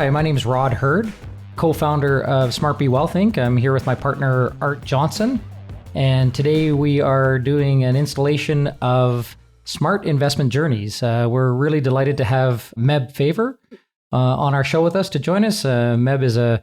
Hi, my name is Rod Hurd, co-founder of SmartBe Wealth Inc. I'm here with my partner, Art Johnson. And today we are doing an installation of Smart Investment Journeys. We're really delighted to have Meb Faber on our show with us to join us. Meb is a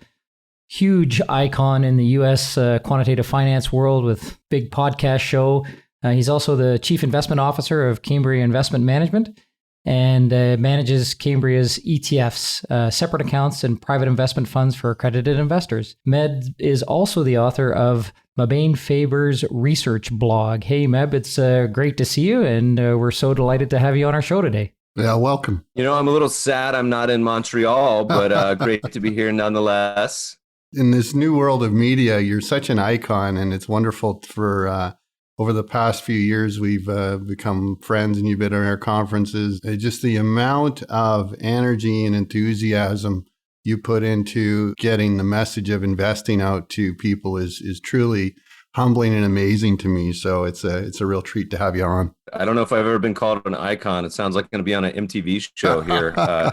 huge icon in the U.S. Quantitative finance world with big podcast show. He's also the Chief Investment Officer of Cambria Investment Management and manages Cambria's ETFs, separate accounts and private investment funds for accredited investors. Meb is also the author of Meb Faber's research blog. Hey, Meb, it's great to see you, and we're so delighted to have you on our show today. Yeah, welcome. You know, I'm a little sad I'm not in Montreal, but great to be here nonetheless. In this new world of media, you're such an icon, and it's wonderful for over the past few years, we've become friends, and you've been at our conferences. Just the amount of energy and enthusiasm you put into getting the message of investing out to people is truly humbling and amazing to me. So it's a real treat to have you on. I don't know if I've ever been called an icon. It sounds like I'm going to be on an MTV show here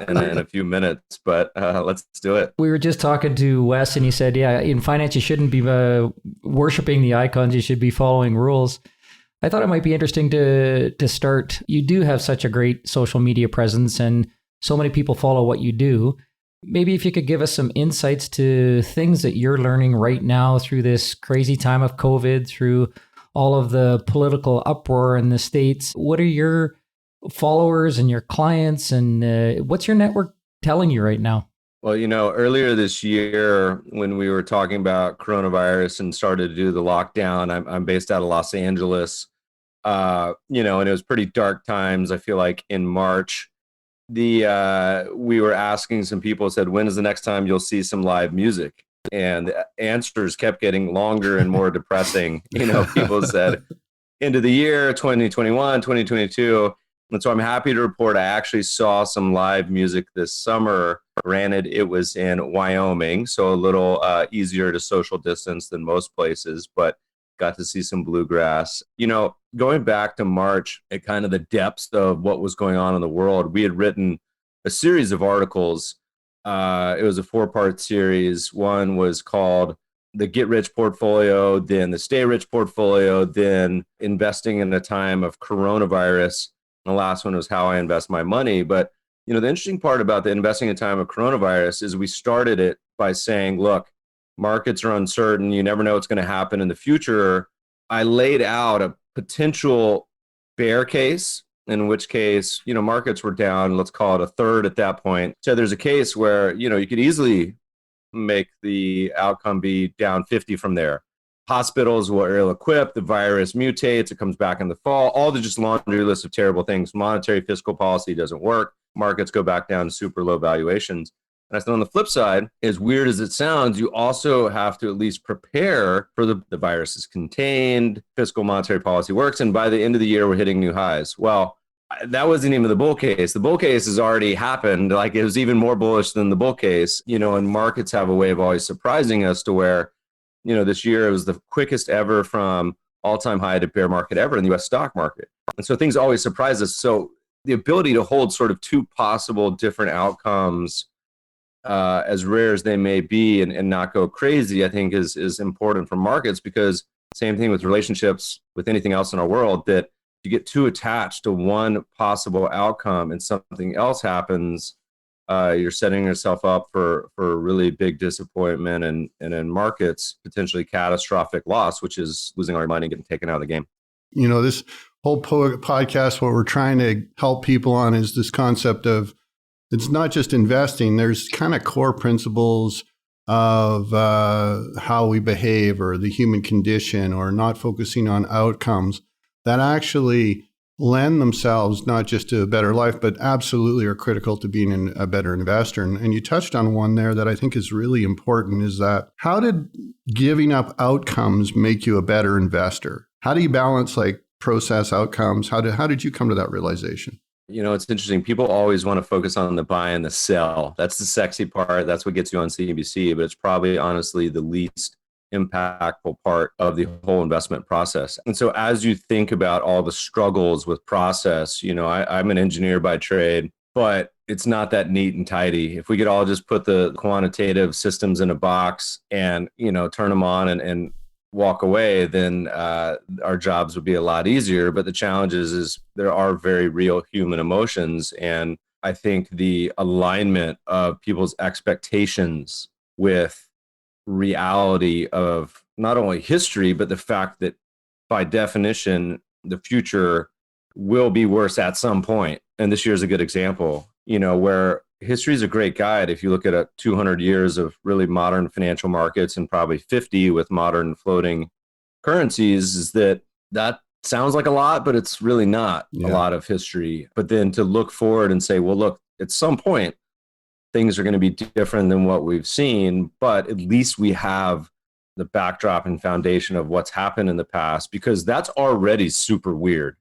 in a few minutes, but let's do it. We were just talking to Wes, and he said, yeah, in finance, you shouldn't be worshiping the icons. You should be following rules. I thought it might be interesting to start. You do have such a great social media presence, and so many people follow what you do. Maybe if you could give us some insights to things that you're learning right now through this crazy time of COVID, through all of the political uproar in the States. What are your followers and your clients, and what's your network telling you right now? Well, you know, earlier this year when we were talking about coronavirus and started to do the lockdown, I'm based out of Los Angeles, and it was pretty dark times. I feel like in March, we were asking some people, said, when is the next time you'll see some live music? And the answers kept getting longer and more depressing. People said end of the year, 2021, 2022. And so I'm happy to report I actually saw some live music this summer. Granted, it was in Wyoming, so a little easier to social distance than most places, but got to see some bluegrass. Going back to March at kind of the depths of what was going on in the world, we had written a series of articles. It was a 4-part series. One was called the Get Rich Portfolio, then the Stay Rich Portfolio, then investing in a time of coronavirus. The last one was how I invest my money. But, the interesting part about the investing in time of coronavirus is we started it by saying, look, markets are uncertain. You never know what's going to happen in the future. I laid out a potential bear case, in which case, markets were down, let's call it a third at that point. So there's a case where, you could easily make the outcome be down 50 from there. Hospitals were ill-equipped, the virus mutates, it comes back in the fall, all the just laundry list of terrible things. Monetary fiscal policy doesn't work. Markets go back down to super low valuations. And I said on the flip side, as weird as it sounds, you also have to at least prepare for the virus is contained, fiscal monetary policy works, and by the end of the year, we're hitting new highs. Well, that wasn't even the bull case. The bull case has already happened. Like, it was even more bullish than the bull case, and markets have a way of always surprising us to where, this year it was the quickest ever from all-time high to bear market ever in the U.S. stock market. And so things always surprise us. So the ability to hold sort of two possible different outcomes, as rare as they may be, and not go crazy, I think is important for markets, because same thing with relationships, with anything else in our world, that you get too attached to one possible outcome and something else happens, you're setting yourself up for really big disappointment and in markets, potentially catastrophic loss, which is losing our money and getting taken out of the game. This whole podcast, what we're trying to help people on is this concept of, it's not just investing. There's kind of core principles of how we behave, or the human condition, or not focusing on outcomes that actually lend themselves not just to a better life, but absolutely are critical to being a better investor. And you touched on one there that I think is really important, is that how did giving up outcomes make you a better investor? How do you balance process outcomes? How did you come to that realization? It's interesting. People always want to focus on the buy and the sell. That's the sexy part. That's what gets you on CNBC, but it's probably honestly the least impactful part of the whole investment process. And so as you think about all the struggles with process, I'm an engineer by trade, but it's not that neat and tidy. If we could all just put the quantitative systems in a box and, turn them on and walk away, then our jobs would be a lot easier. But the challenge is there are very real human emotions. And I think the alignment of people's expectations with reality of not only history, but the fact that by definition, the future will be worse at some point. And this year is a good example, where history is a great guide. If you look at 200 years of really modern financial markets and probably 50 with modern floating currencies, is that sounds like a lot, but it's really not a lot of history. But then to look forward and say, well, look, at some point, things are going to be different than what we've seen, but at least we have the backdrop and foundation of what's happened in the past, because that's already super weird.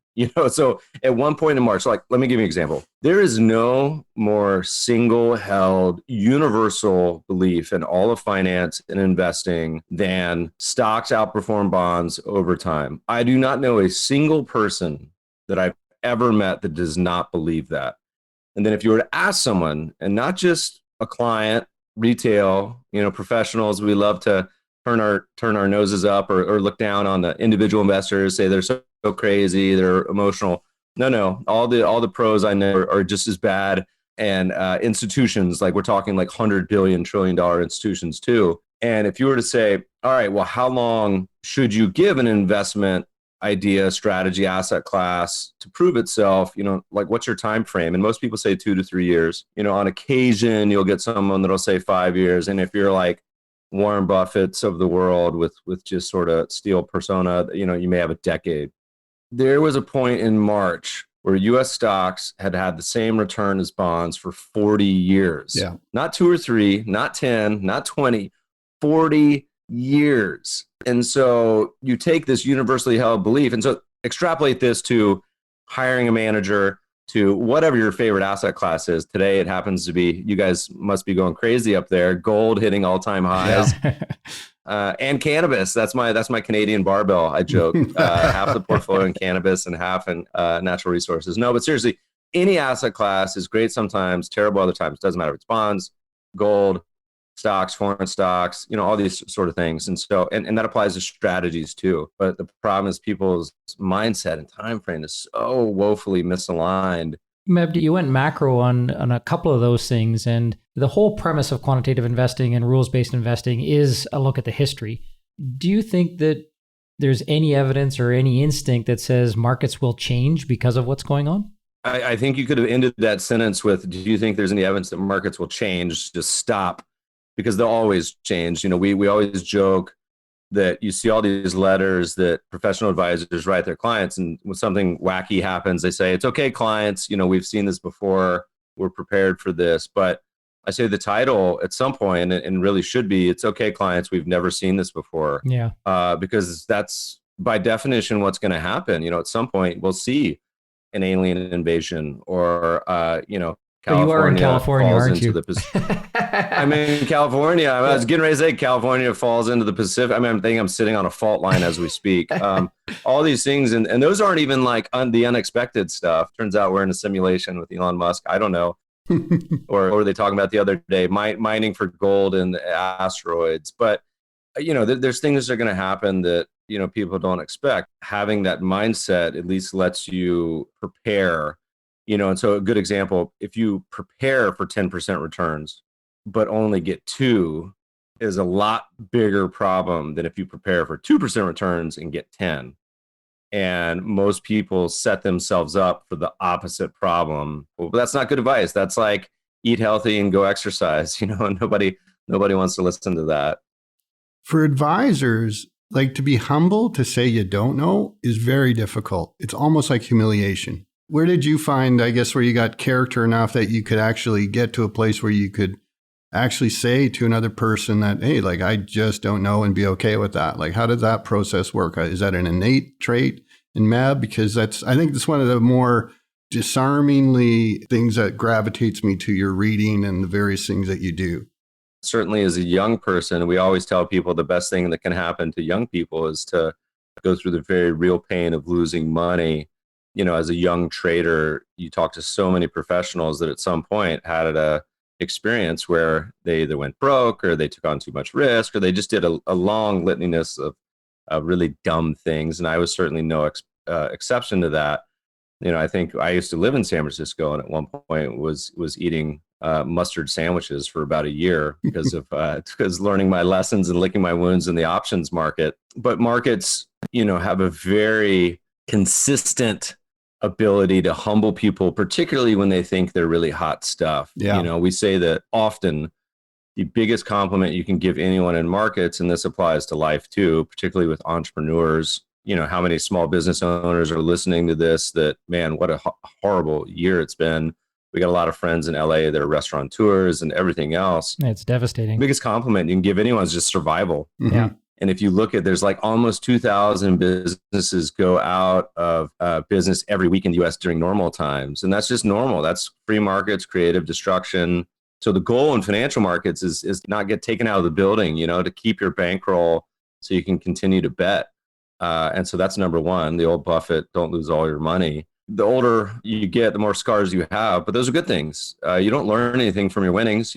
So at one point in March, let me give you an example. There is no more single held universal belief in all of finance and investing than stocks outperform bonds over time. I do not know a single person that I've ever met that does not believe that. And then if you were to ask someone, and not just a client, retail, professionals, we love to turn our noses up or look down on the individual investors, say they're so crazy, they're emotional. No, all the pros I know are just as bad. And institutions, like we're talking like $100 billion, $1 trillion institutions too. And if you were to say, all right, well, how long should you give an investment idea, strategy, asset class to prove itself? What's your time frame? And most people say 2 to 3 years. On occasion, you'll get someone that'll say 5 years. And if you're like Warren Buffett's of the world with just sort of steel persona, you may have a decade. There was a point in March where U.S. stocks had the same return as bonds for 40 years. Yeah. Not 2 or 3, not 10, not 20, 40 years. And so you take this universally held belief, and so extrapolate this to hiring a manager, to whatever your favorite asset class is. Today, it happens to be, you guys must be going crazy up there, gold hitting all-time highs. Yeah. And cannabis. That's my Canadian barbell. I joke. Half the portfolio in cannabis and half in natural resources. No, but seriously, any asset class is great sometimes, terrible other times. Doesn't matter if it's bonds, gold, stocks, foreign stocks, all these sort of things. And so, and that applies to strategies too. But the problem is people's mindset and time frame is so woefully misaligned. Meb, you went macro on a couple of those things, and the whole premise of quantitative investing and rules-based investing is a look at the history. Do you think that there's any evidence or any instinct that says markets will change because of what's going on? I think you could have ended that sentence with, do you think there's any evidence that markets will change? Just stop, because they'll always change. We always joke that you see all these letters that professional advisors write their clients, and when something wacky happens, they say, it's okay, clients, we've seen this before, we're prepared for this. But I say the title at some point, and really should be, it's okay, clients, we've never seen this before. Yeah. Because that's by definition what's going to happen. At some point we'll see an alien invasion, or California, you are in California, aren't you? I'm in California. I was getting ready to say California falls into the Pacific. I'm thinking I'm sitting on a fault line as we speak. All these things, and those aren't even like the unexpected stuff. Turns out we're in a simulation with Elon Musk. I don't know. or were they talking about the other day, mining for gold and asteroids? But there's things that are going to happen that people don't expect. Having that mindset at least lets you prepare. And so a good example, if you prepare for 10% returns, but only get 2, is a lot bigger problem than if you prepare for 2% returns and get 10. And most people set themselves up for the opposite problem. Well, that's not good advice. That's like eat healthy and go exercise, and nobody wants to listen to that. For advisors, to be humble to say you don't know is very difficult. It's almost like humiliation. Where did you find, I guess, where you got character enough that you could actually get to a place where you could actually say to another person that, hey, I just don't know, and be okay with that? How does that process work? Is that an innate trait in Meb? Because I think that's one of the more disarmingly things that gravitates me to your reading and the various things that you do. Certainly as a young person, we always tell people the best thing that can happen to young people is to go through the very real pain of losing money as a young trader, you talk to so many professionals that at some point had a experience where they either went broke or they took on too much risk or they just did a long litany of really dumb things. And I was certainly no exception to that. I think I used to live in San Francisco and at one point was eating mustard sandwiches for about a year because learning my lessons and licking my wounds in the options market. But markets, have a very consistent ability to humble people, particularly when they think they're really hot stuff. Yeah. We say that often the biggest compliment you can give anyone in markets, and this applies to life too, particularly with entrepreneurs. How many small business owners are listening to this that, man, what a horrible year it's been. We got a lot of friends in LA that are restaurateurs and everything else. It's devastating. Biggest compliment you can give anyone is just survival. Mm-hmm. Yeah. And if you look at, there's like almost 2,000 businesses go out of business every week in the US during normal times. And that's just normal. That's free markets, creative destruction. So the goal in financial markets is not get taken out of the building, to keep your bankroll so you can continue to bet. And so that's number one, the old Buffett, don't lose all your money. The older you get, the more scars you have, but those are good things. You don't learn anything from your winnings,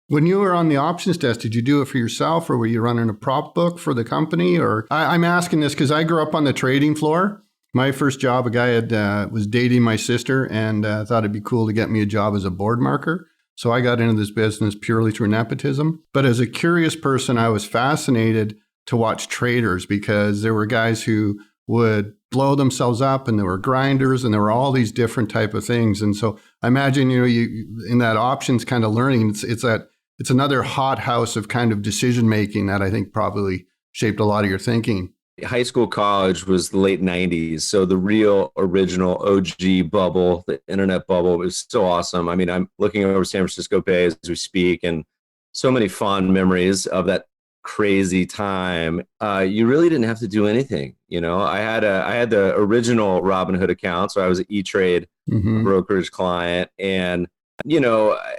When you were on the options desk, did you do it for yourself or were you running a prop book for the company? Or I'm asking this because I grew up on the trading floor. My first job, a guy was dating my sister and thought it'd be cool to get me a job as a board marker. So I got into this business purely through nepotism. But as a curious person, I was fascinated to watch traders because there were guys who would blow themselves up and there were grinders and there were all these different type of things. And so I imagine, you in that options kind of learning, it's another hot house of kind of decision making that I think probably shaped a lot of your thinking. High school, college was the late 90s. So the real original OG bubble, the internet bubble, was so awesome. I mean, I'm looking over San Francisco Bay as we speak and so many fond memories of that crazy time. You really didn't have to do anything. I had the original Robinhood account. So I was an E-Trade brokerage client. And,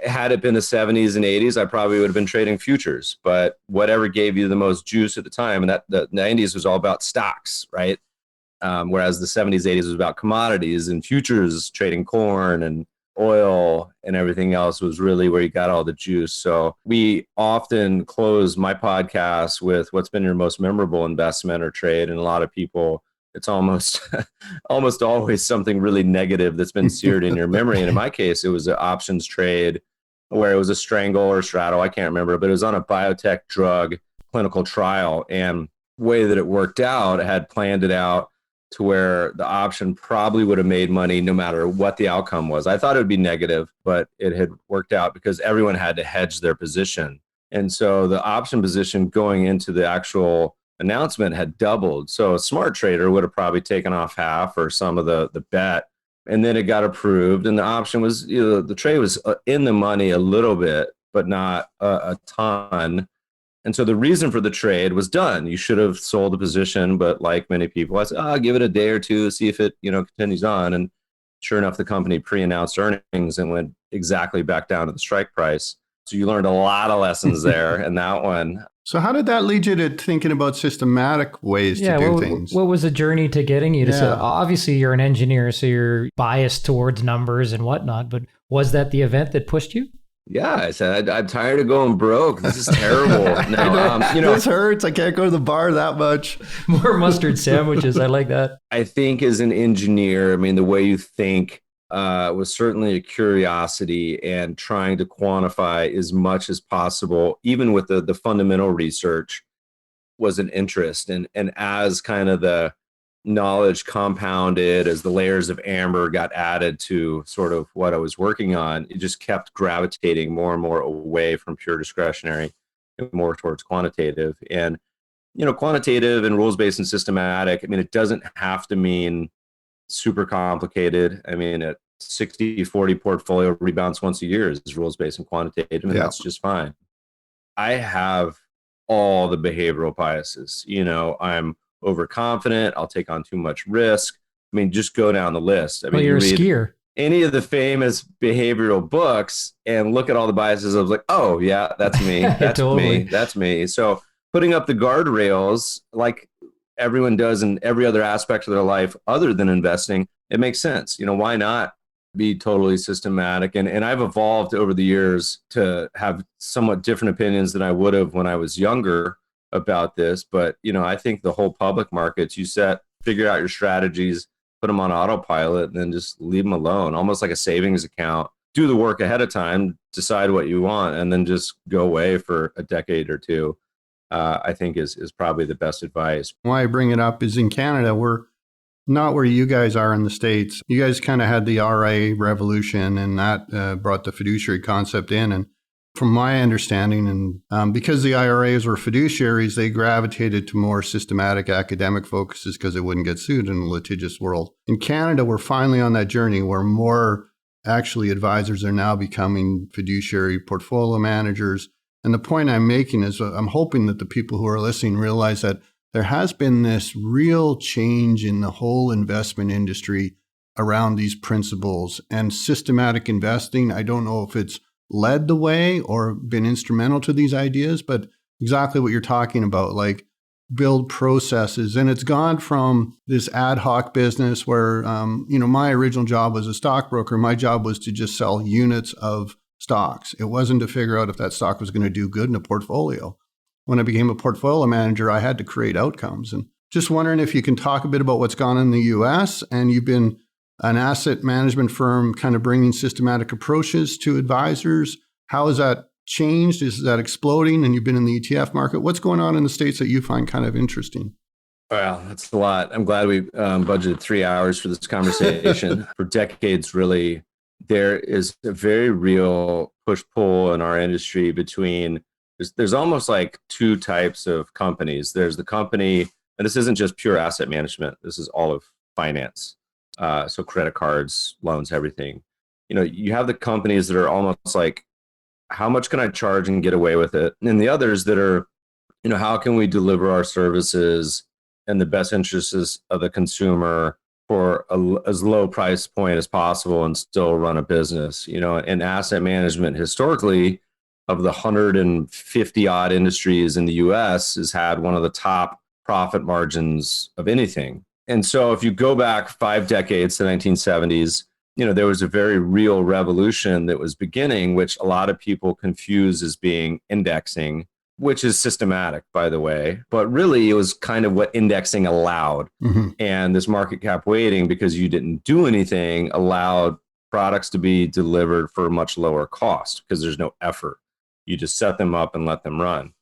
had it been the 70s and 80s, I probably would have been trading futures, but whatever gave you the most juice at the time. And that the 90s was all about stocks, right? Whereas the 70s, 80s was about commodities and futures, trading corn and oil and everything else was really where you got all the juice. So we often close my podcast with what's been your most memorable investment or trade. And a lot of people, it's almost always something really negative that's been seared in your memory. And in my case, it was an options trade where it was a strangle or straddle. I can't remember, but it was on a biotech drug clinical trial. And the way that it worked out, I had planned it out to where the option probably would have made money no matter what the outcome was. I thought it would be negative, but it had worked out because everyone had to hedge their position. And so the option position going into the actual announcement had doubled. So a smart trader would have probably taken off half or some of the bet. And then it got approved. And the option was, the trade was in the money a little bit, but not a ton. And so the reason for the trade was done. You should have sold the position, but like many people, I said, I'll give it a day or two, see if it, continues on. And sure enough, the company pre-announced earnings and went exactly back down to the strike price. So you learned a lot of lessons there in that one. So how did that lead you to thinking about systematic ways to do things? What was the journey to getting you to say, obviously you're an engineer, so you're biased towards numbers and whatnot, but was that the event that pushed you? Yeah, I said, I'm tired of going broke. This is terrible. This hurts. I can't go to the bar that much. More mustard sandwiches. I like that. I think as an engineer, the way you think was certainly a curiosity and trying to quantify as much as possible, even with the fundamental research, was an interest. And as kind of the knowledge compounded, as the layers of amber got added to sort of what I was working on, it just kept gravitating more and more away from pure discretionary and more towards quantitative. And, quantitative and rules-based and systematic, it doesn't have to mean super complicated. A 60-40 portfolio rebounds once a year is rules-based and quantitative, and that's just fine. I have all the behavioral biases. I'm overconfident. I'll take on too much risk. Just go down the list. You're a skier. Any of the famous behavioral books and look at all the biases. I was like, oh yeah, that's me. That's Totally. me. That's me. So putting up the guardrails like everyone does in every other aspect of their life other than investing, it makes sense. Why not be totally systematic? And I've evolved over the years to have somewhat different opinions than I would have when I was younger about this. But, I think the whole public markets, figure out your strategies, put them on autopilot, and then just leave them alone, almost like a savings account. Do the work ahead of time, decide what you want, and then just go away for a decade or two. I think is probably the best advice. Why I bring it up is in Canada, we're not where you guys are in the States. You guys kind of had the RIA revolution, and that brought the fiduciary concept in. And from my understanding, and because the IRAs were fiduciaries, they gravitated to more systematic academic focuses because they wouldn't get sued in a litigious world. In Canada, we're finally on that journey where more actually advisors are now becoming fiduciary portfolio managers. And the point I'm making is I'm hoping that the people who are listening realize that there has been this real change in the whole investment industry around these principles, and systematic investing. I don't know if it's led the way or been instrumental to these ideas, but exactly what you're talking about, like build processes. And it's gone from this ad hoc business where, my original job was a stockbroker. My job was to just sell units of stocks. It wasn't to figure out if that stock was going to do good in a portfolio. When I became a portfolio manager, I had to create outcomes. And just wondering if you can talk a bit about what's gone on in the US, and you've been an asset management firm kind of bringing systematic approaches to advisors. How has that changed? Is that exploding? And you've been in the ETF market. What's going on in the States that you find kind of interesting? Well, that's a lot. I'm glad we budgeted 3 hours for this conversation. For decades, really, there is a very real push-pull in our industry between, there's almost like two types of companies. There's the company, and this isn't just pure asset management. This is all of finance. So credit cards, loans, everything. You have the companies that are almost like, how much can I charge and get away with it? And the others that are, how can we deliver our services in the best interests of the consumer for as low price point as possible and still run a business? And asset management historically, of the 150 odd industries in the US, has had one of the top profit margins of anything. And so if you go back 5 decades to the 1970s, there was a very real revolution that was beginning, which a lot of people confuse as being indexing, which is systematic, by the way. But really, it was kind of what indexing allowed. Mm-hmm. And this market cap weighting, because you didn't do anything, allowed products to be delivered for a much lower cost because there's no effort. You just set them up and let them run.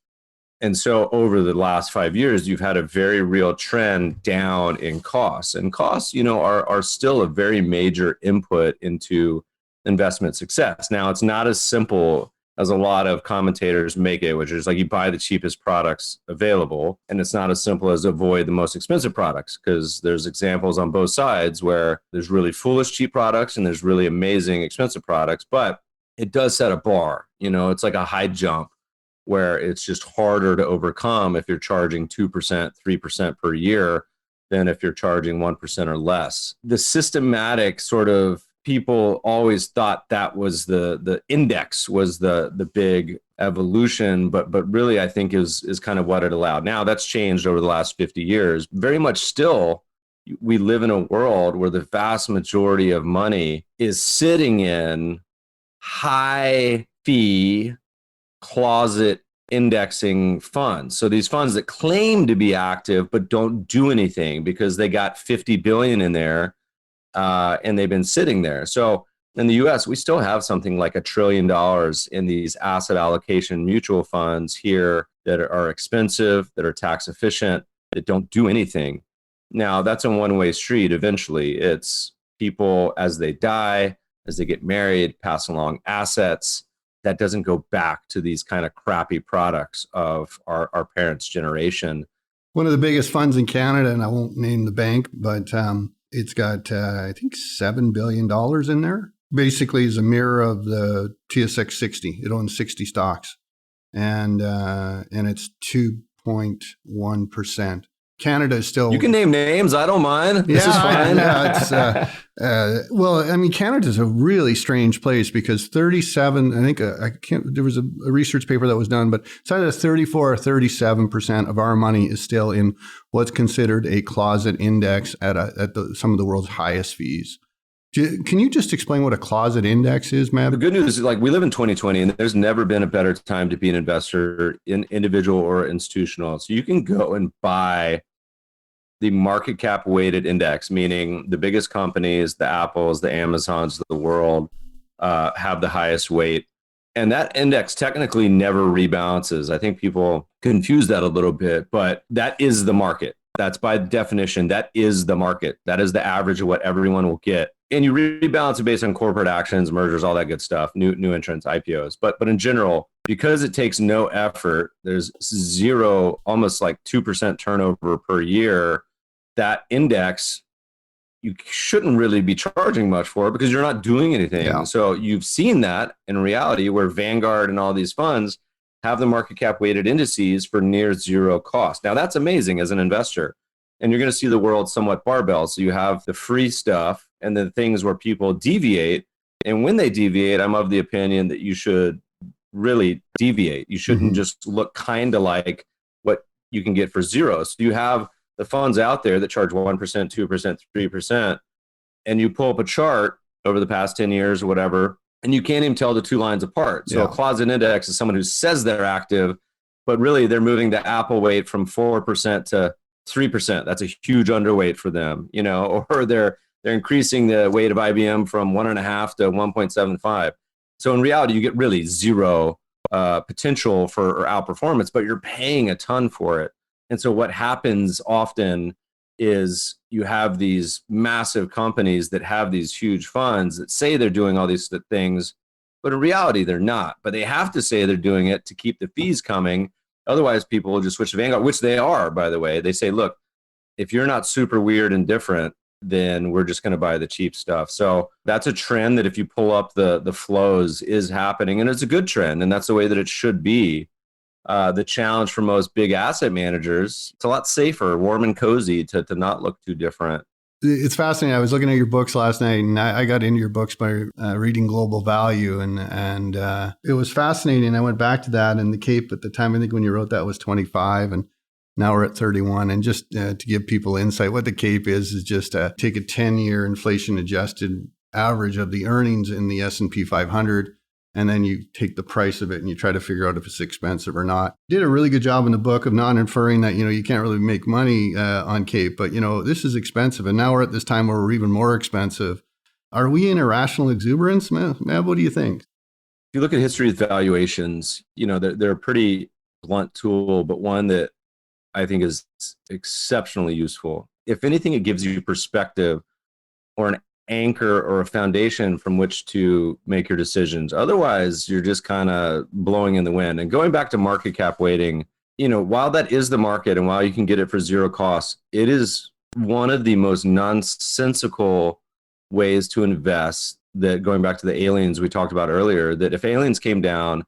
And so over the last 5 years, you've had a very real trend down in costs. And costs, are still a very major input into investment success. Now, it's not as simple as a lot of commentators make it, which is like you buy the cheapest products available. And it's not as simple as avoid the most expensive products, because there's examples on both sides where there's really foolish cheap products and there's really amazing expensive products. But it does set a bar. It's like a high jump where it's just harder to overcome if you're charging 2%, 3% per year than if you're charging 1% or less. The systematic sort of people always thought that was the index was the big evolution, but really I think is kind of what it allowed. Now that's changed over the last 50 years. Very much still, we live in a world where the vast majority of money is sitting in high fee closet indexing funds. So these funds that claim to be active but don't do anything because they got 50 billion in there and they've been sitting there. So in the US, we still have something like $1 trillion in these asset allocation mutual funds here that are expensive, that are tax efficient, that don't do anything. Now, that's a one-way street. Eventually, it's people as they die, as they get married, pass along assets. That doesn't go back to these kind of crappy products of our parents' generation. One of the biggest funds in Canada, and I won't name the bank, but it's got, I think, $7 billion in there. Basically, is a mirror of the TSX 60. It owns 60 stocks, and it's 2.1%. Canada is still. You can name names. I don't mind. This is fine. Well, I mean, Canada's a really strange place because 37, I think, there was a research paper that was done, but it's either 34 or 37% of our money is still in what's considered a closet index at some of the world's highest fees. Can you just explain what a closet index is, Meb? The good news is, like, we live in 2020 and there's never been a better time to be an investor, in individual or institutional. So you can go and buy the market cap weighted index, meaning the biggest companies, the Apples, the Amazons of the world, have the highest weight. And that index technically never rebalances. I think people confuse that a little bit, but that is the market. That's by definition, that is the market. That is the average of what everyone will get. And you rebalance it based on corporate actions, mergers, all that good stuff, new entrants, IPOs. But in general, because it takes no effort, there's zero, almost like 2% turnover per year. That index, you shouldn't really be charging much for because you're not doing anything. Yeah. So you've seen that in reality where Vanguard and all these funds have the market cap weighted indices for near zero cost. Now that's amazing as an investor. And you're going to see the world somewhat barbell. So you have the free stuff and the things where people deviate. And when they deviate, I'm of the opinion that you should really deviate. You shouldn't just look kind of like what you can get for zero. So you have the funds out there that charge 1%, 2%, 3%, and you pull up a chart over the past 10 years or whatever, and you can't even tell the two lines apart. So a closet index is someone who says they're active, but really they're moving the Apple weight from 4% to 3%. That's a huge underweight for them, or they're increasing the weight of IBM from 1.5 to 1.75. So in reality, you get really zero potential for outperformance, but you're paying a ton for it. And so what happens often is you have these massive companies that have these huge funds that say they're doing all these things, but in reality, they're not. But they have to say they're doing it to keep the fees coming. Otherwise, people will just switch to Vanguard, which they are, by the way. They say, look, if you're not super weird and different, then we're just going to buy the cheap stuff. So that's a trend that if you pull up the flows is happening, and it's a good trend, and that's the way that it should be. The challenge for most big asset managers, it's a lot safer, warm and cozy to not look too different. It's fascinating. I was looking at your books last night, and I got into your books by reading Global Value, and it was fascinating. I went back to that, and the CAPE at the time, I think when you wrote that was 25, and now we're at 31. And just to give people insight, what the CAPE is just take a 10-year inflation-adjusted average of the earnings in the S&P 500, and then you take the price of it and you try to figure out if it's expensive or not. Did a really good job in the book of not inferring that, you can't really make money on CAPE, but, this is expensive. And now we're at this time where we're even more expensive. Are we in irrational exuberance, Meb? What do you think? If you look at history of valuations, they're a pretty blunt tool, but one that I think is exceptionally useful. If anything, it gives you perspective or an anchor or a foundation from which to make your decisions. Otherwise, you're just kind of blowing in the wind. And going back to market cap weighting, while that is the market and while you can get it for zero cost, it is one of the most nonsensical ways to invest. That, going back to the aliens we talked about earlier, that if aliens came down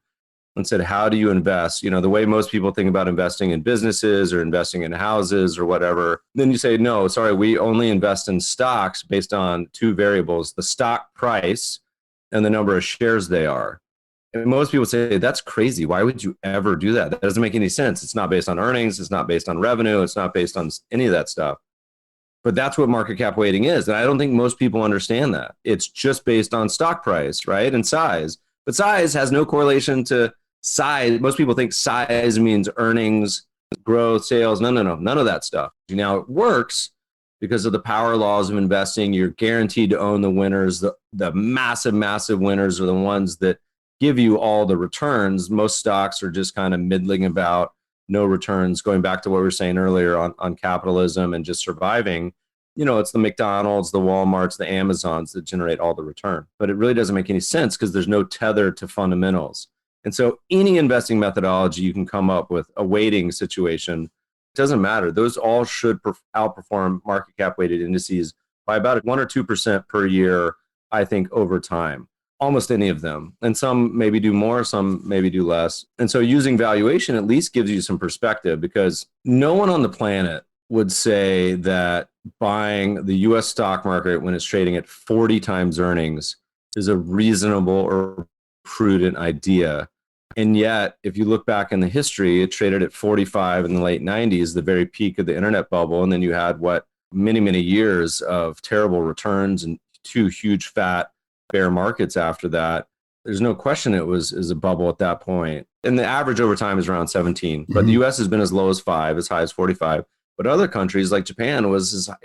and said, how do you invest? The way most people think about investing in businesses or investing in houses or whatever, then you say, no, sorry, we only invest in stocks based on two variables, the stock price and the number of shares they are. And most people say, that's crazy. Why would you ever do that? That doesn't make any sense. It's not based on earnings. It's not based on revenue. It's not based on any of that stuff. But that's what market cap weighting is. And I don't think most people understand that. It's just based on stock price, right? And size. But size has no correlation to size. Most people think size means earnings, growth, sales. No, none of that stuff. Now it works because of the power laws of investing. You're guaranteed to own the winners. The massive winners are the ones that give you all the returns. Most stocks are just kind of middling about, no returns. Going back to what we were saying earlier on capitalism and just surviving, it's the McDonald's, the Walmarts, the Amazons that generate all the return. But it really doesn't make any sense because there's no tether to fundamentals. And so any investing methodology you can come up with, a weighting situation, it doesn't matter. Those all should outperform market cap weighted indices by about 1 or 2% per year, I think, over time. Almost any of them. And some maybe do more, some maybe do less. And so using valuation at least gives you some perspective because no one on the planet would say that buying the US stock market when it's trading at 40 times earnings is a reasonable or prudent idea. And yet, if you look back in the history, it traded at 45 in the late 90s, the very peak of the internet bubble. And then you had many years of terrible returns and two huge fat bear markets after that. There's no question it was a bubble at that point. And the average over time is around 17. But the US has been as low as 5, as high as 45. But other countries like Japan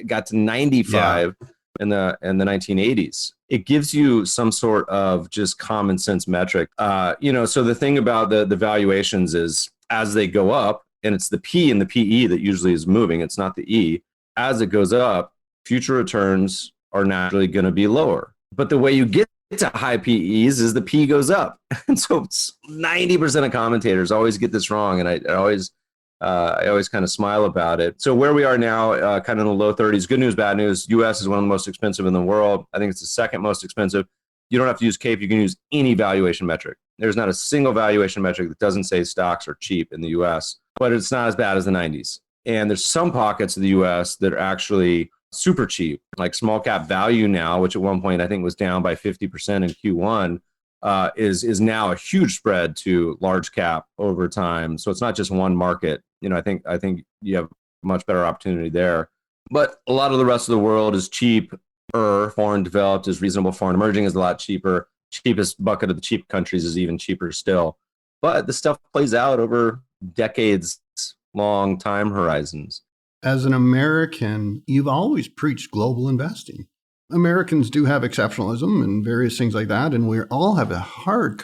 got to 95 in the 1980s. It gives you some sort of just common sense metric. So the thing about the valuations is as they go up, and it's the P and the PE that usually is moving, it's not the E. As it goes up, future returns are naturally going to be lower. But the way you get to high PEs is the P goes up. And so 90% of commentators always get this wrong. And I always kind of smile about it. So where we are now, kind of in the low 30s, good news, bad news. US is one of the most expensive in the world. I think it's the second most expensive. You don't have to use CAPE. You can use any valuation metric. There's not a single valuation metric that doesn't say stocks are cheap in the US, but it's not as bad as the 90s. And there's some pockets of the US that are actually super cheap, like small cap value now, which at one point I think was down by 50% in Q1, is now a huge spread to large cap over time. So it's not just one market. I think you have much better opportunity there. But a lot of the rest of the world is cheap. Foreign developed is reasonable. Foreign emerging is a lot cheaper. Cheapest bucket of the cheap countries is even cheaper still. But the stuff plays out over decades long time horizons. As an American, you've always preached global investing. Americans do have exceptionalism and various things like that, and we all have a hard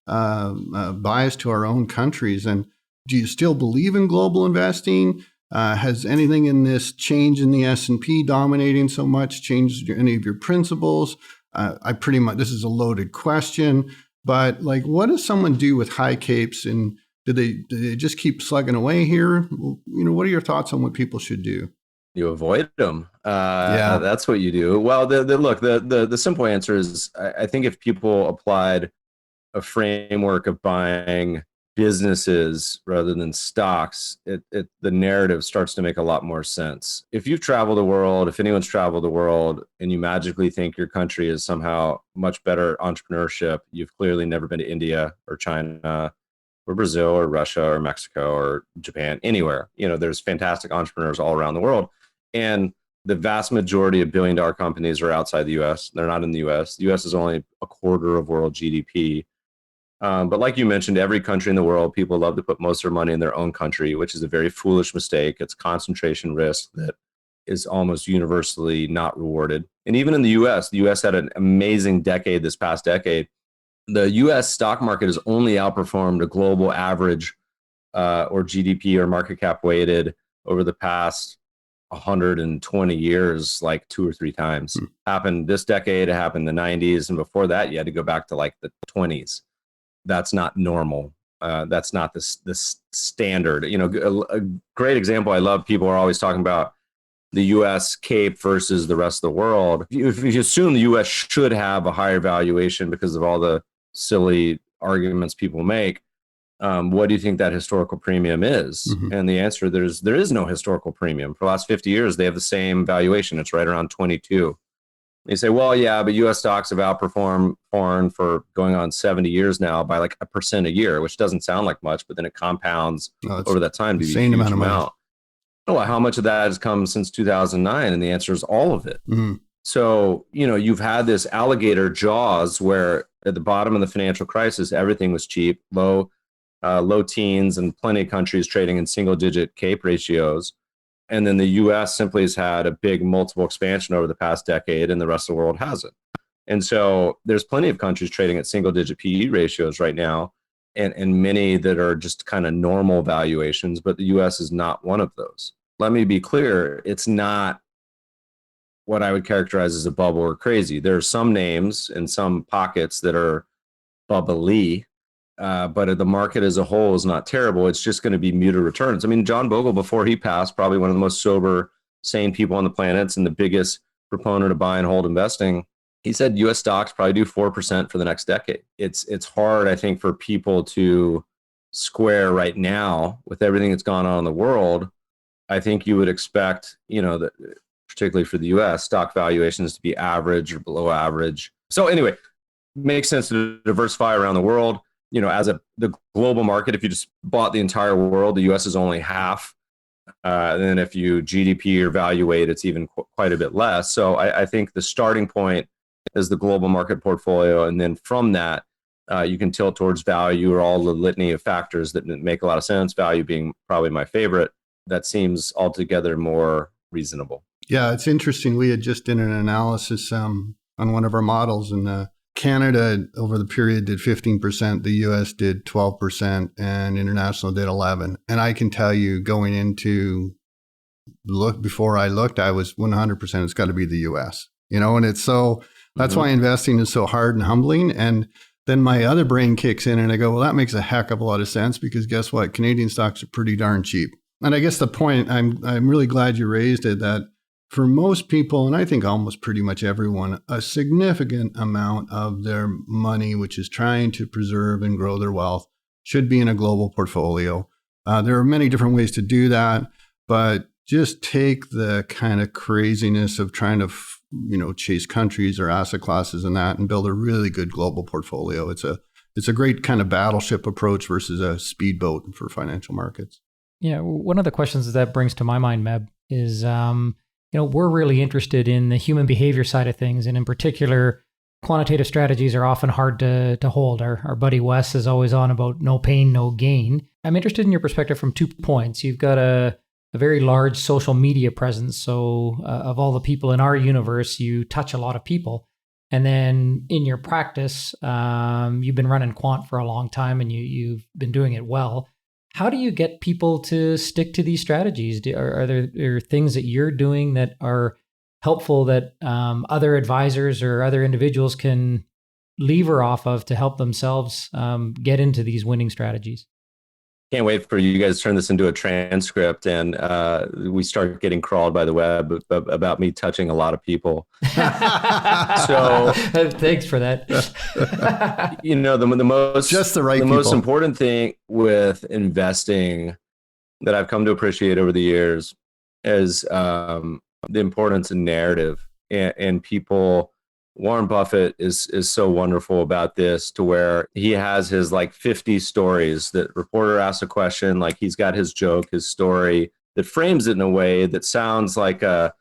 bias to our own countries. And do you still believe in global investing? Has anything in this change in the S&P dominating so much changed any of your principles? This is a loaded question, but what does someone do with high capes, and do they just keep slugging away here? What are your thoughts on what people should do? You avoid them. That's what you do. Well, the simple answer is I think if people applied a framework of buying businesses rather than stocks, the narrative starts to make a lot more sense. If you've traveled the world, if anyone's traveled the world, and you magically think your country is somehow much better entrepreneurship, you've clearly never been to India or China or Brazil or Russia or Mexico or Japan, anywhere. There's fantastic entrepreneurs all around the world. And the vast majority of billion-dollar companies are outside the US. They're not in the US. The US is only a quarter of world GDP. But like you mentioned, every country in the world, people love to put most of their money in their own country, which is a very foolish mistake. It's concentration risk that is almost universally not rewarded. And even in the US had an amazing decade this past decade. The US stock market has only outperformed a global average or GDP or market cap weighted over the past 120 years, like 2 or 3 times. Happened this decade, it happened in the 90s. And before that, you had to go back to the 20s. That's not normal. That's not the standard. A great example I love, people are always talking about the US CAPE versus the rest of the world. If you assume the US should have a higher valuation because of all the silly arguments people make, what do you think that historical premium is? Mm-hmm. And the answer, there is no historical premium. For the last 50 years, they have the same valuation. It's right around 22. They say, well, yeah, but US stocks have outperformed foreign for going on 70 years now by 1% a year, which doesn't sound like much, but then it compounds over that time to be a huge amount. Well, how much of that has come since 2009? And the answer is all of it. Mm-hmm. So, you've had this alligator jaws where at the bottom of the financial crisis, everything was cheap, low teens, and plenty of countries trading in single-digit CAPE ratios. And then the US simply has had a big multiple expansion over the past decade, and the rest of the world hasn't. And so there's plenty of countries trading at single-digit PE ratios right now, and many that are just kind of normal valuations, but the US is not one of those. Let me be clear, it's not what I would characterize as a bubble or crazy. There are some names and some pockets that are bubbly, but the market as a whole is not terrible. It's just going to be muted returns. I mean, John Bogle, before he passed, probably one of the most sober, sane people on the planet and the biggest proponent of buy and hold investing. He said U.S. stocks probably do 4% for the next decade. It's hard, I think, for people to square right now with everything that's gone on in the world I think you would expect, that particularly for the US, stock valuations to be average or below average. So anyway, makes sense to diversify around the world. As the global market, if you just bought the entire world, the US is only half. And then if you GDP or valuate, it's even quite a bit less. So I think the starting point is the global market portfolio. And then from that, you can tilt towards value or all the litany of factors that make a lot of sense, value being probably my favorite. That seems altogether more reasonable. Yeah, it's interesting. We had just did an analysis on one of our models, and Canada over the period did 15%, the US did 12%, and international did 11%. And I can tell you, going into before I looked, I was 100%. It's got to be the US, and it's so. That's why investing is so hard and humbling. And then my other brain kicks in, and I go, well, that makes a heck of a lot of sense, because guess what? Canadian stocks are pretty darn cheap. And I guess the point, I'm really glad you raised it, that for most people, and I think almost pretty much everyone, a significant amount of their money, which is trying to preserve and grow their wealth, should be in a global portfolio. There are many different ways to do that, but just take the kind of craziness of trying to, chase countries or asset classes and that, and build a really good global portfolio. It's a great kind of battleship approach versus a speedboat for financial markets. Yeah, one of the questions that brings to my mind, Meb, is we're really interested in the human behavior side of things, and in particular, quantitative strategies are often hard to hold. Our buddy Wes is always on about no pain, no gain. I'm interested in your perspective from 2 points. You've got a very large social media presence, so of all the people in our universe, you touch a lot of people. And then in your practice, you've been running quant for a long time, and you've been doing it well. How do you get people to stick to these strategies? Are there things that you're doing that are helpful that other advisors or other individuals can lever off of to help themselves get into these winning strategies? Can't wait for you guys to turn this into a transcript and we start getting crawled by the web about me touching a lot of people. So thanks for that. The most just the right the people. Most important thing with investing that I've come to appreciate over the years is the importance of narrative and people. Warren Buffett is so wonderful about this, to where he has his 50 stories that reporter asks a question, like he's got his joke, his story that frames it in a way that sounds like a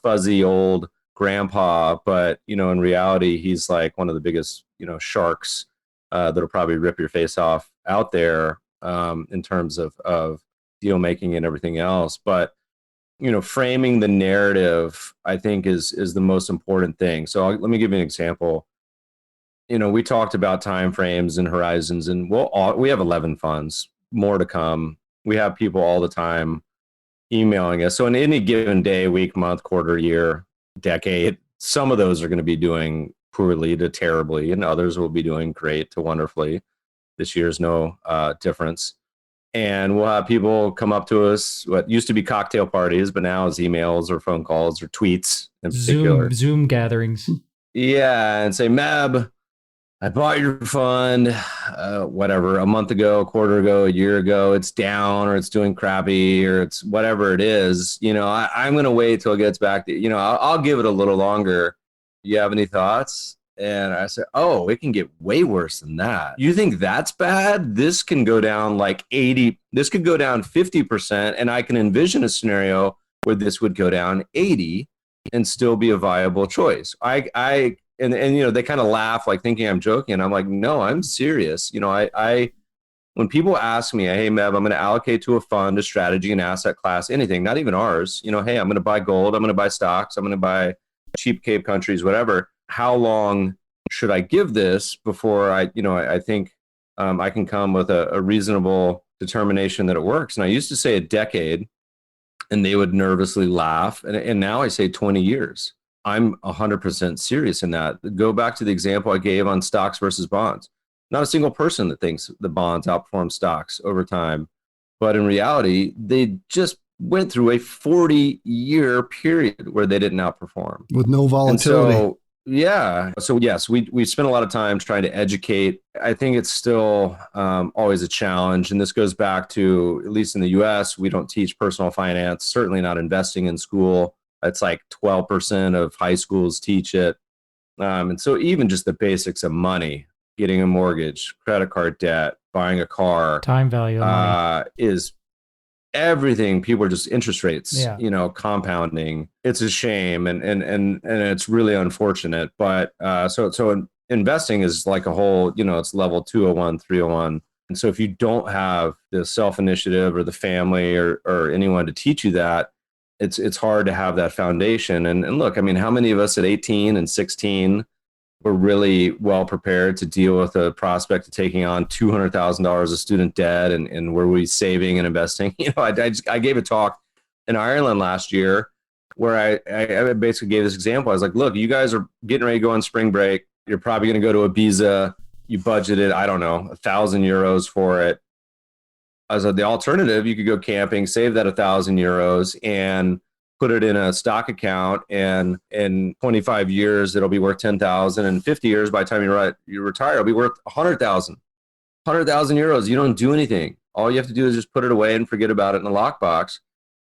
fuzzy old grandpa, but in reality he's like one of the biggest sharks that'll probably rip your face off out there in terms of deal making and everything else. But framing the narrative, I think, is the most important thing. So let me give you an example. We talked about time frames and horizons, and we have 11 funds, more to come. We have people all the time emailing us. So in any given day, week, month, quarter, year, decade, some of those are going to be doing poorly to terribly, and others will be doing great to wonderfully. This year's no difference. And we'll have people come up to us, what used to be cocktail parties, but now is emails or phone calls or tweets in particular. Zoom gatherings. Yeah, and say, Meb, I bought your fund, whatever, a month ago, a quarter ago, a year ago. It's down, or it's doing crappy, or it's whatever it is. I'm going to wait till it gets back to, I'll give it a little longer. Do you have any thoughts? And I said, oh, it can get way worse than that. You think that's bad? This can go down like 80. This could go down 50%. And I can envision a scenario where this would go down 80 and still be a viable choice. And they kind of laugh, like thinking I'm joking. I'm like, no, I'm serious. When people ask me, hey, Meb, I'm going to allocate to a fund, a strategy, an asset class, anything, not even ours, hey, I'm going to buy gold. I'm going to buy stocks. I'm going to buy cheap Cape countries, whatever. How long should I give this before I think I can come with a reasonable determination that it works? And I used to say a decade, and they would nervously laugh. And now I say 20 years. I'm 100% serious in that. Go back to the example I gave on stocks versus bonds. Not a single person that thinks the bonds outperform stocks over time. But in reality, they just went through a 40-year period where they didn't outperform. With no volatility. And so, Yeah. So yes, we spend a lot of time trying to educate. I think it's still always a challenge, and this goes back to, at least in the U.S., we don't teach personal finance. Certainly not investing in school. It's like 12% of high schools teach it, and so even just the basics of money, getting a mortgage, credit card debt, buying a car, Time value of money. is everything. People are just interest rates, Yeah. compounding. It's a shame, and it's really unfortunate. But investing is like a whole, it's level 201, 301. And so if you don't have the self initiative or the family or anyone to teach you that, it's hard to have that foundation. And look, I mean, how many of us at 18 and 16 were really well prepared to deal with the prospect of taking on $200,000 of student debt, and were we saving and investing? I gave a talk in Ireland last year where I basically gave this example. I was like, look, you guys are getting ready to go on spring break. You're probably going to go to Ibiza. You budgeted, I don't know, €1,000 for it. I said, the alternative, you could go camping, save that €1,000 and put it in a stock account, and in 25 years it'll be worth 10,000, and 50 years, by the time you retire, it'll be worth 100,000 €100,000. You don't do anything. All you have to do is just put it away and forget about it in a lockbox.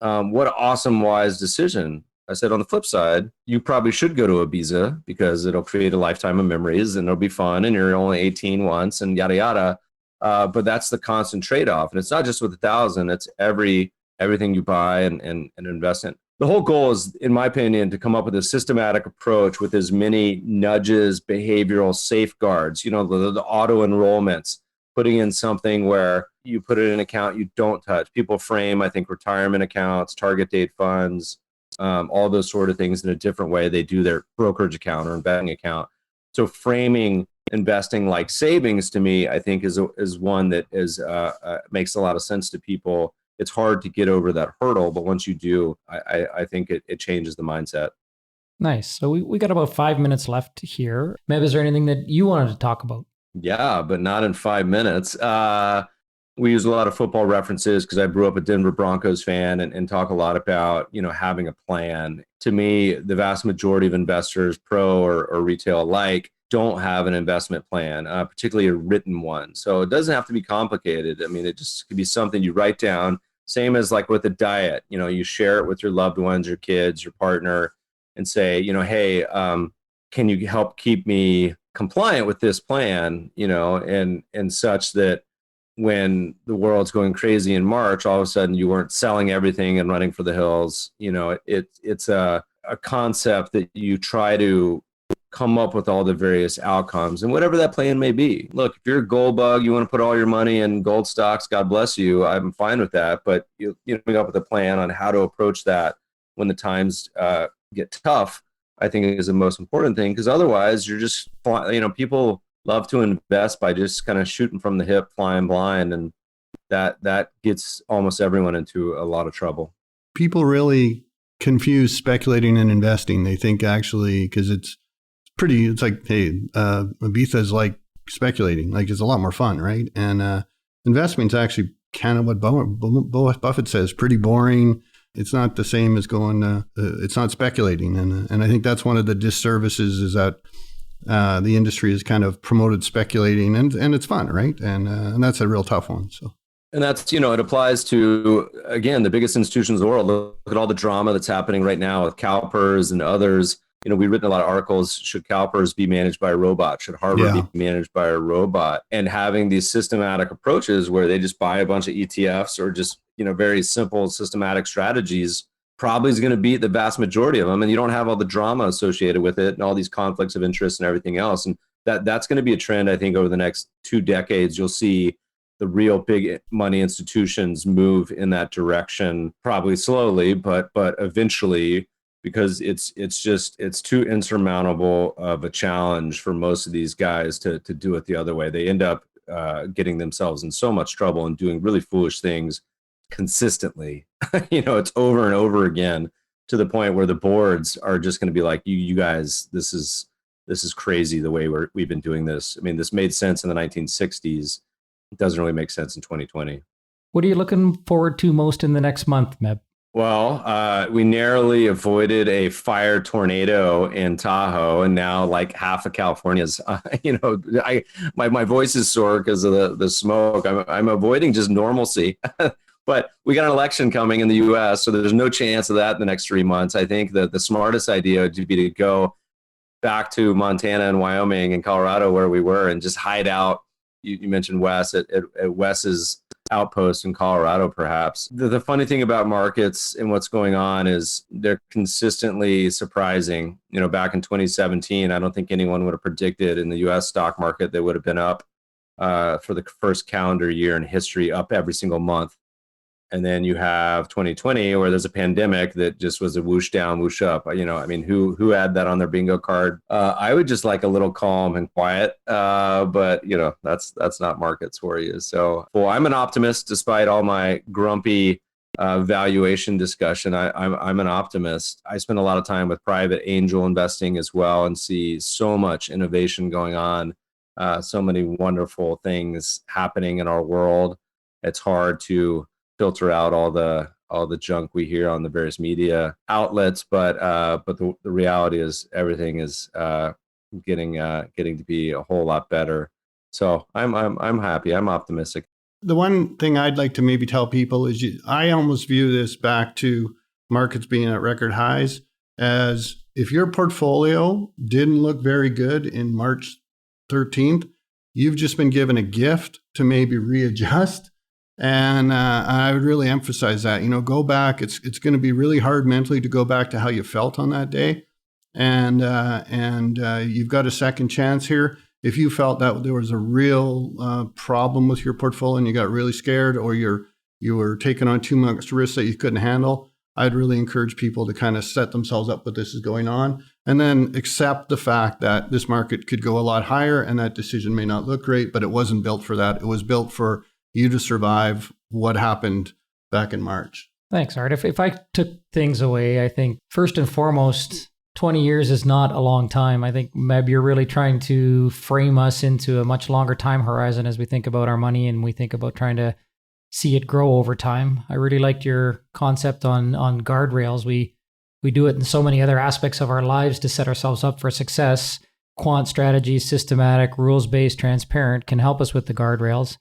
What an awesome, wise decision. I said, on the flip side, you probably should go to Ibiza because it'll create a lifetime of memories and it'll be fun, and you're only 18 once, and yada yada. But that's the constant trade-off, and it's not just with 1,000. It's everything you buy and invest in. The whole goal is, in my opinion, to come up with a systematic approach with as many nudges, behavioral safeguards, the auto enrollments, putting in something where you put it in an account you don't touch. People frame, I think, retirement accounts, target date funds, all those sort of things in a different way they do their brokerage account or investing account. So framing investing like savings, to me, I think is one that makes a lot of sense to people. It's hard to get over that hurdle, but once you do, I think it changes the mindset. Nice. So we got about 5 minutes left here. Meb, is there anything that you wanted to talk about? Yeah, but not in 5 minutes. We use a lot of football references because I grew up a Denver Broncos fan, and talk a lot about, having a plan. To me, the vast majority of investors, pro or retail alike, don't have an investment plan, particularly a written one. So it doesn't have to be complicated. I mean, it just could be something you write down. Same as like with a diet, you share it with your loved ones, your kids, your partner, and say, hey, can you help keep me compliant with this plan, and such that when the world's going crazy in March, all of a sudden you weren't selling everything and running for the hills. It's a concept that you try to come up with all the various outcomes and whatever that plan may be. Look, if you're a gold bug, you want to put all your money in gold stocks, God bless you. I'm fine with that. But you come up with a plan on how to approach that when the times get tough, I think is the most important thing, because otherwise you're just, people love to invest by just kind of shooting from the hip, flying blind. And that gets almost everyone into a lot of trouble. People really confuse speculating and investing. They think actually, because it's like, hey, Ibiza is like speculating, like it's a lot more fun, right? And investing is actually kind of what Buffett says, pretty boring. It's not the same as it's not speculating. And I think that's one of the disservices, is that the industry has kind of promoted speculating, and it's fun, right? And that's a real tough one. So. And that's, it applies to, again, the biggest institutions in the world. Look at all the drama that's happening right now with CalPERS and others. We've written a lot of articles. Should CalPERS be managed by a robot? Should Harvard be managed by a robot? And having these systematic approaches where they just buy a bunch of ETFs or just, very simple systematic strategies probably is going to beat the vast majority of them. And you don't have all the drama associated with it and all these conflicts of interest and everything else. And that's going to be a trend, I think, over the next 2 decades. You'll see the real big money institutions move in that direction, probably slowly, but eventually, because it's too insurmountable of a challenge for most of these guys to do it the other way. They end up getting themselves in so much trouble and doing really foolish things consistently. It's over and over again, to the point where the boards are just going to be like, you guys, this is crazy the way we've been doing this. I mean, this made sense in the 1960s. It doesn't really make sense in 2020. What are you looking forward to most in the next month, Meb? Well, we narrowly avoided a fire tornado in Tahoe, and now like half of California's, my voice is sore because of the smoke. I'm avoiding just normalcy, but we got an election coming in the U.S., so there's no chance of that in the next 3 months. I think that the smartest idea would be to go back to Montana and Wyoming and Colorado where we were and just hide out. You mentioned Wes at Wes's outpost in Colorado, perhaps. The funny thing about markets and what's going on is they're consistently surprising. Back in 2017, I don't think anyone would have predicted in the U.S. stock market they would have been up for the first calendar year in history, up every single month. And then you have 2020 where there's a pandemic that just was a whoosh down, whoosh up. Who had that on their bingo card? I would just like a little calm and quiet, but that's not markets for you. So, well, I'm an optimist despite all my grumpy valuation discussion. I'm an optimist. I spend a lot of time with private angel investing as well and see so much innovation going on, so many wonderful things happening in our world. It's hard to filter out all the junk we hear on the various media outlets, but the reality is everything is getting to be a whole lot better. So I'm happy. I'm optimistic. The one thing I'd like to maybe tell people is I almost view this back to markets being at record highs as if your portfolio didn't look very good in March 13th, you've just been given a gift to maybe readjust. And I would really emphasize that, go back. It's going to be really hard mentally to go back to how you felt on that day. And you've got a second chance here. If you felt that there was a real problem with your portfolio and you got really scared, or you were taking on too much risk that you couldn't handle, I'd really encourage people to kind of set themselves up what this is going on and then accept the fact that this market could go a lot higher and that decision may not look great, but it wasn't built for that. It was built for you to survive what happened back in March. Thanks, Art. If I took things away, I think first and foremost, 20 years is not a long time. I think, Meb, you're really trying to frame us into a much longer time horizon as we think about our money and we think about trying to see it grow over time. I really liked your concept on guardrails. We do it in so many other aspects of our lives to set ourselves up for success. Quant strategy, systematic, rules-based, transparent can help us with the guardrails.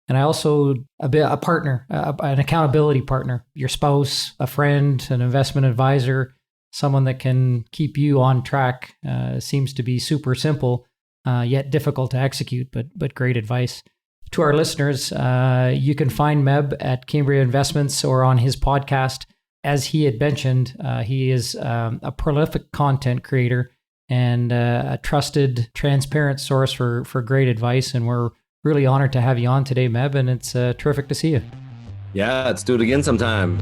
And I also, a partner, an accountability partner, your spouse, a friend, an investment advisor, someone that can keep you on track seems to be super simple, yet difficult to execute, but great advice. To our listeners, you can find Meb at Cambria Investments or on his podcast. As he had mentioned, he is a prolific content creator and a trusted, transparent source for great advice. And we're really honored to have you on today, Meb, and it's terrific to see you. Yeah, let's do it again sometime.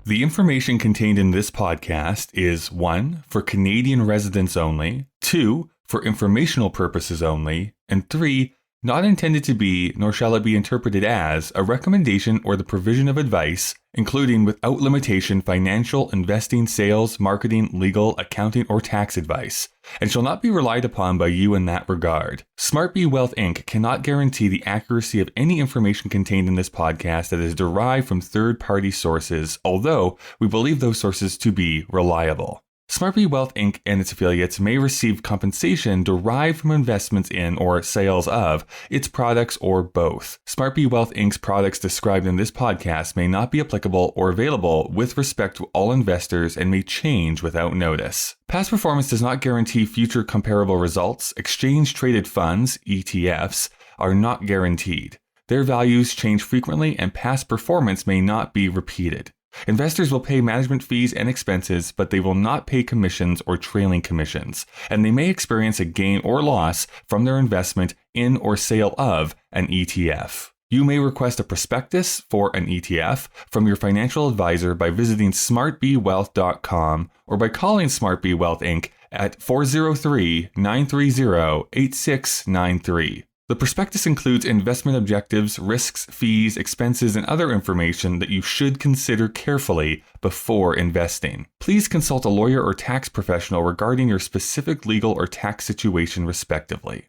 The information contained in this podcast is 1, for Canadian residents only, 2, for informational purposes only, and 3, not intended to be, nor shall it be interpreted as, a recommendation or the provision of advice, including without limitation financial, investing, sales, marketing, legal, accounting, or tax advice, and shall not be relied upon by you in that regard. SmartBe Wealth Inc. cannot guarantee the accuracy of any information contained in this podcast that is derived from third-party sources, although we believe those sources to be reliable. SmartBe Wealth Inc. and its affiliates may receive compensation derived from investments in or sales of its products or both. SmartBe Wealth Inc.'s products described in this podcast may not be applicable or available with respect to all investors and may change without notice. Past performance does not guarantee future comparable results. Exchange-traded funds, ETFs, are not guaranteed. Their values change frequently and past performance may not be repeated. Investors will pay management fees and expenses, but they will not pay commissions or trailing commissions, and they may experience a gain or loss from their investment in or sale of an ETF. You may request a prospectus for an ETF from your financial advisor by visiting smartbewealth.com or by calling SmartBe Wealth Inc. at 403-930-8693. The prospectus includes investment objectives, risks, fees, expenses, and other information that you should consider carefully before investing. Please consult a lawyer or tax professional regarding your specific legal or tax situation, respectively.